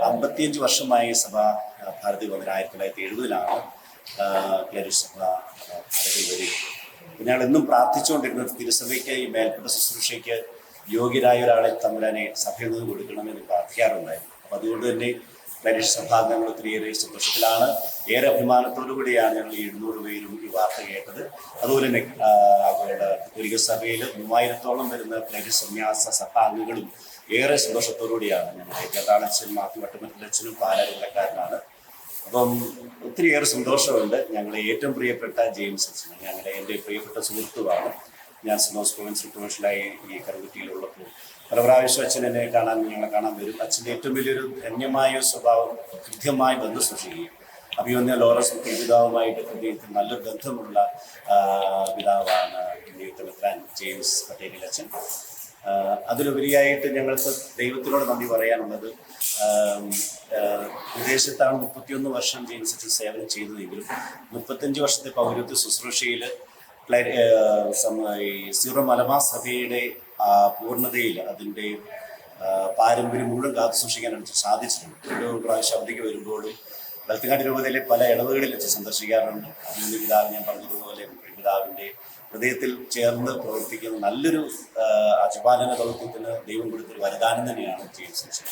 55 വർഷമായി സഭ ഭാരതി വന്നത് 1970-ലാണ് ക്ലരിഷ് സഭ ഭാരതി വരിക. ഞങ്ങൾ എന്നും പ്രാർത്ഥിച്ചുകൊണ്ടിരുന്നത് തിരുസഭയ്ക്ക് ഈ മേൽപ്പെട്ട ശുശ്രൂഷയ്ക്ക് യോഗ്യരായ ഒരാളെ തമ്പുരാനെ സഭയിൽ നിന്ന് കൊടുക്കണമെന്ന് പ്രാർത്ഥിക്കാറുണ്ടായിരുന്നു. അപ്പം അതുകൊണ്ട് തന്നെ ക്ലരിഷ് സഭാംഗങ്ങൾ ഒത്തിരിയേറെ സന്തോഷത്തിലാണ്. ഏറെ അഭിമാനത്തോടു കൂടിയാണ് ഞങ്ങൾ 700 പേരും ഈ വാർത്ത കേട്ടത്. അതുപോലെ തന്നെ കത്തോലിക്ക സഭയിൽ 3000-ഓളം വരുന്ന ക്ലരിഷ് സന്യാസ സഭാംഗങ്ങളും ഏറെ സന്തോഷത്തോടുകൂടിയാണ്. ഞങ്ങളുടെ ജതാളച്ചനും മാത്യു വട്ടമറ്റലച്ചനും പാലാരിക്കാരനാണ്. അപ്പം ഒത്തിരിയേറെ സന്തോഷമുണ്ട്. ഞങ്ങളെ ഏറ്റവും പ്രിയപ്പെട്ട ജെയിംസ് അച്ഛൻ എൻ്റെ പ്രിയപ്പെട്ട സുഹൃത്തുമാണ്. ഞാൻ സിനോസ് പ്രൊവിൻഷ്യൽ പ്രൊഫഷണലായി ഈ കറുകുറ്റിയിലുള്ളപ്പോൾ പല പ്രാവശ്യം അച്ഛൻ ഞങ്ങളെ കാണാൻ വരും. അച്ഛൻ്റെ ഏറ്റവും വലിയൊരു ധന്യമായ സ്വഭാവം കൃത്യമായി ബന്ധം സൂക്ഷിക്കുകയും അഭിമന്യ ലോറൻസ് പിതാവുമായിട്ട് ഹൃദയത്തിൽ നല്ലൊരു ബന്ധമുള്ള പിതാവാണ് ദൈവത്തിലെത്താൻ ജെയിംസ് പട്ടേലിൽ അച്ഛൻ. അതിലുപരിയായിട്ട് ഞങ്ങൾക്ക് ദൈവത്തിനോട് നന്ദി പറയാനുള്ളത്, വിദേശത്താണ് 31 വർഷം ജെയിംസ് അച്ഛൻ സേവനം ചെയ്തതെങ്കിലും 35 വർഷത്തെ പൗരത്വ ശുശ്രൂഷയിൽ സീറോ മലബാർ സഭയുടെ പൂർണ്ണതയിൽ അതിൻ്റെ പാരമ്പര്യം മുഴുവൻ കാത്തു സൂക്ഷിക്കാനായിട്ട് സാധിച്ചിട്ടുണ്ട്. ഒരു പ്രാവശ്യം അവധിക്ക് വരുമ്പോഴും വെളുത്തുകാട് രൂപതയിലെ പല ഇടവുകളിൽ വെച്ച് സന്ദർശിക്കാറുണ്ട്. അതിൻ്റെ പിതാവ് ഞാൻ പറഞ്ഞതുപോലെ പിതാവിൻ്റെ ഹൃദയത്തിൽ ചേർന്ന് പ്രവർത്തിക്കുന്ന നല്ലൊരു അജപാലന ദൗത്യത്തിന് ദൈവം കൊടുത്തൊരു വരദാനം തന്നെയാണ് ജെയിംസ് അച്ഛൻ.